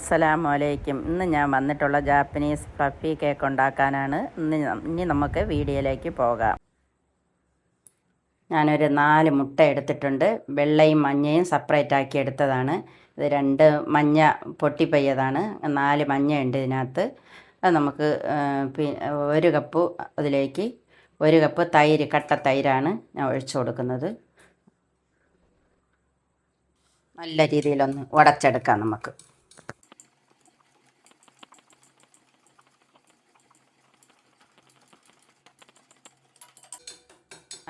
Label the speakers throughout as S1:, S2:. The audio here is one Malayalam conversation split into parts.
S1: അസ്സലാമലൈക്കും. ഇന്ന് ഞാൻ വന്നിട്ടുള്ള ജാപ്പനീസ് ഫ്ലഫി കേക്ക് ഉണ്ടാക്കാനാണ്. ഇനി നമുക്ക് വീഡിയോയിലേക്ക് പോകാം. ഞാനൊരു 4 മുട്ട എടുത്തിട്ടുണ്ട്. വെള്ളയും മഞ്ഞയും സെപ്പറേറ്റ് ആക്കി എടുത്തതാണ്. ഇത് 2 മഞ്ഞ പൊട്ടിപ്പയ്യതാണ്. 4 മഞ്ഞ ഉണ്ട് ഇതിനകത്ത്. അത് നമുക്ക് 1 കപ്പ് അതിലേക്ക് 1 കപ്പ് തൈര്, കട്ട തൈരാണ് ഞാൻ ഒഴിച്ചു കൊടുക്കുന്നത്. നല്ല രീതിയിലൊന്ന് ഉടച്ചെടുക്കാം നമുക്ക്.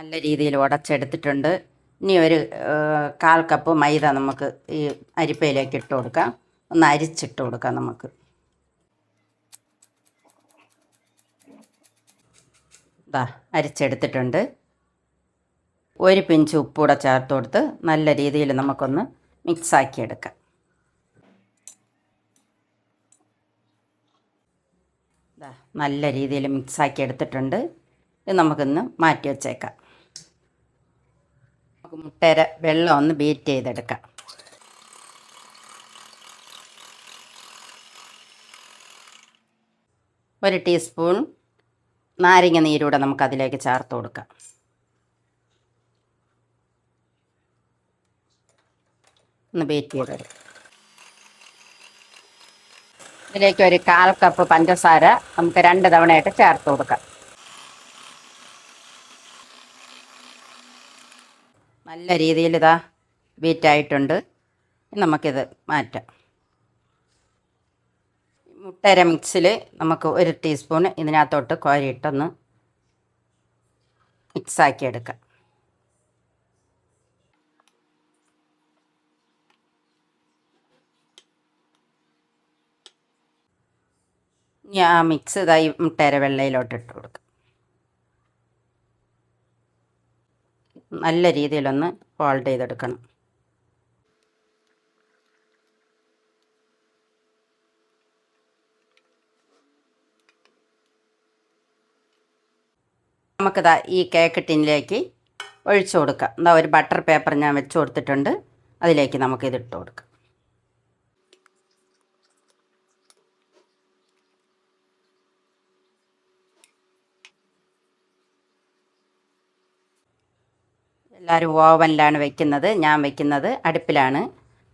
S1: നല്ല രീതിയിൽ ഉടച്ചെടുത്തിട്ടുണ്ട്. ഇനി ഒരു 1/4 കപ്പ് മൈദ നമുക്ക് ഈ അരിപ്പയിലേക്ക് ഇട്ട് കൊടുക്കാം. ഒന്ന് അരിച്ചിട്ട് കൊടുക്കാം നമുക്ക്. ഇതാ അരിച്ചെടുത്തിട്ടുണ്ട്. 1 പിഞ്ച് ഉപ്പൂടെ ചേർത്ത് കൊടുത്ത് നല്ല രീതിയിൽ നമുക്കൊന്ന് മിക്സാക്കി എടുക്കാം. ഇതാ നല്ല രീതിയിൽ മിക്സാക്കി എടുത്തിട്ടുണ്ട്. ഇത് നമുക്കൊന്ന് മാറ്റി വച്ചേക്കാം. നമുക്ക് മുട്ടയുടെ വെള്ളം ഒന്ന് ബീറ്റ് ചെയ്തെടുക്കാം. ഒരു ടീസ്പൂൺ നാരങ്ങ നീരൂടെ നമുക്കതിലേക്ക് ചേർത്ത് കൊടുക്കാം. ഒന്ന് ബീറ്റ് ചെയ്തെടുക്കാം. ഇതിലേക്ക് ഒരു 1/4 കപ്പ് പഞ്ചസാര നമുക്ക് 2 തവണയായിട്ട് ചേർത്ത് കൊടുക്കാം. നല്ല രീതിയിൽ ഇതാ ബീറ്റായിട്ടുണ്ട്. നമുക്കിത് മാറ്റാം. മുട്ടയുടെ മിക്സിൽ നമുക്ക് 1 ടീസ്പൂൺ ഇതിനകത്തോട്ട് കോരിയിട്ടൊന്ന് മിക്സാക്കി എടുക്കാം. ഇനി ആ മിക്സ് ഇതായി മുട്ടയുടെ വെള്ളയിലോട്ട് ഇട്ട് കൊടുക്കാം. നല്ല രീതിയിലൊന്ന് ഫോൾഡ് ചെയ്തെടുക്കണം. നമുക്കിതാ ഈ കേക്ക് ടിന്നിലേക്ക് ഒഴിച്ചു കൊടുക്കാം. എന്താ ഒരു ബട്ടർ പേപ്പർ ഞാൻ വെച്ച് കൊടുത്തിട്ടുണ്ട്. അതിലേക്ക് നമുക്കിത് ഇട്ട് കൊടുക്കാം. എല്ലാവരും ഓവനിലാണ് വെക്കുന്നത്. ഞാൻ വെക്കുന്നത് അടുപ്പിലാണ്.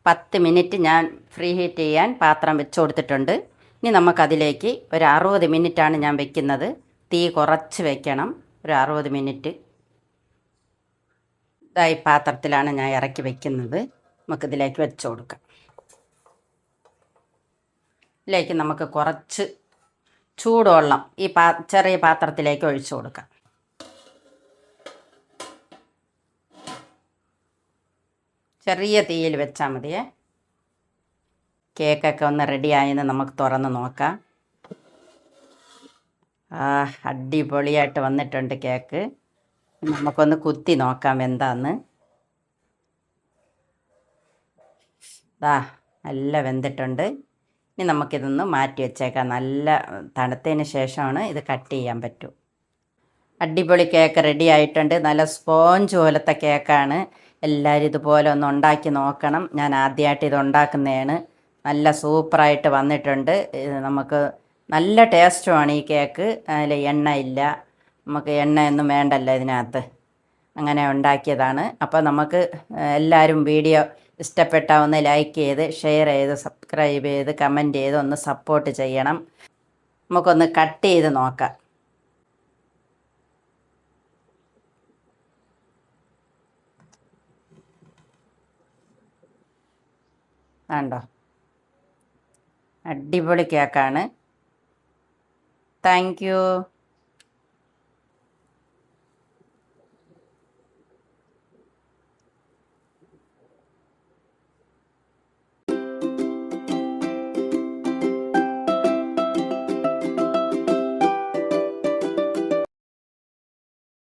S1: 10 മിനിറ്റ് ഞാൻ ഫ്രീ ഹീറ്റ് ചെയ്യാൻ പാത്രം വെച്ച് കൊടുത്തിട്ടുണ്ട്. ഇനി നമുക്കതിലേക്ക് ഒരു 60 മിനിറ്റാണ് ഞാൻ വെക്കുന്നത്. തീ കുറച്ച് വെക്കണം. ഒരു 60 മിനിറ്റ്. ഇതായി പാത്രത്തിലാണ് ഞാൻ ഇറക്കി വെക്കുന്നത്. നമുക്കിതിലേക്ക് വെച്ച് കൊടുക്കാം. ഇതിലേക്ക് നമുക്ക് കുറച്ച് ചൂടുവെള്ളം ഈ ചെറിയ പാത്രത്തിലേക്ക് ഒഴിച്ചു കൊടുക്കാം. ചെറിയ തീയിൽ വെച്ചാൽ മതിയേ. കേക്കൊക്കെ ഒന്ന് റെഡിയായെന്ന് നമുക്ക് തുറന്ന് നോക്കാം. അടിപൊളിയായിട്ട് വന്നിട്ടുണ്ട് കേക്ക്. നമുക്കൊന്ന് കുത്തി നോക്കാം എന്താന്ന്. നല്ല വെന്തിട്ടുണ്ട്. ഇനി നമുക്കിതൊന്ന് മാറ്റി വെച്ചേക്കാം. നല്ല തണുത്തതിന് ശേഷമാണ് ഇത് കട്ട് ചെയ്യാൻ പറ്റൂ. അടിപൊളി കേക്ക് റെഡി ആയിട്ടുണ്ട്. നല്ല സ്പോഞ്ച് പോലത്തെ കേക്കാണ്. എല്ലാവരും ഇതുപോലെ ഒന്ന് ഉണ്ടാക്കി നോക്കണം. ഞാൻ ആദ്യമായിട്ട് ഇത് ഉണ്ടാക്കുന്നതാണ്. നല്ല സൂപ്പറായിട്ട് വന്നിട്ടുണ്ട്. നമുക്ക് നല്ല ടേസ്റ്റുമാണ് ഈ കേക്ക്. അതിൽ എണ്ണ ഇല്ല. നമുക്ക് എണ്ണയൊന്നും വേണ്ടല്ലോ ഇതിനകത്ത്. അങ്ങനെ ഉണ്ടാക്കിയതാണ്. അപ്പോൾ നമുക്ക് എല്ലാവരും വീഡിയോ ഇഷ്ടപ്പെട്ടാൽ ഒന്ന് ലൈക്ക് ചെയ്ത് ഷെയർ ചെയ്ത് സബ്സ്ക്രൈബ് ചെയ്ത് കമൻറ്റ് ചെയ്ത് ഒന്ന് സപ്പോർട്ട് ചെയ്യണം. നമുക്കൊന്ന് കട്ട് ചെയ്ത് നോക്കാം. കണ്ടോ, അടിപൊളി കേക്കാണ്. Thank you.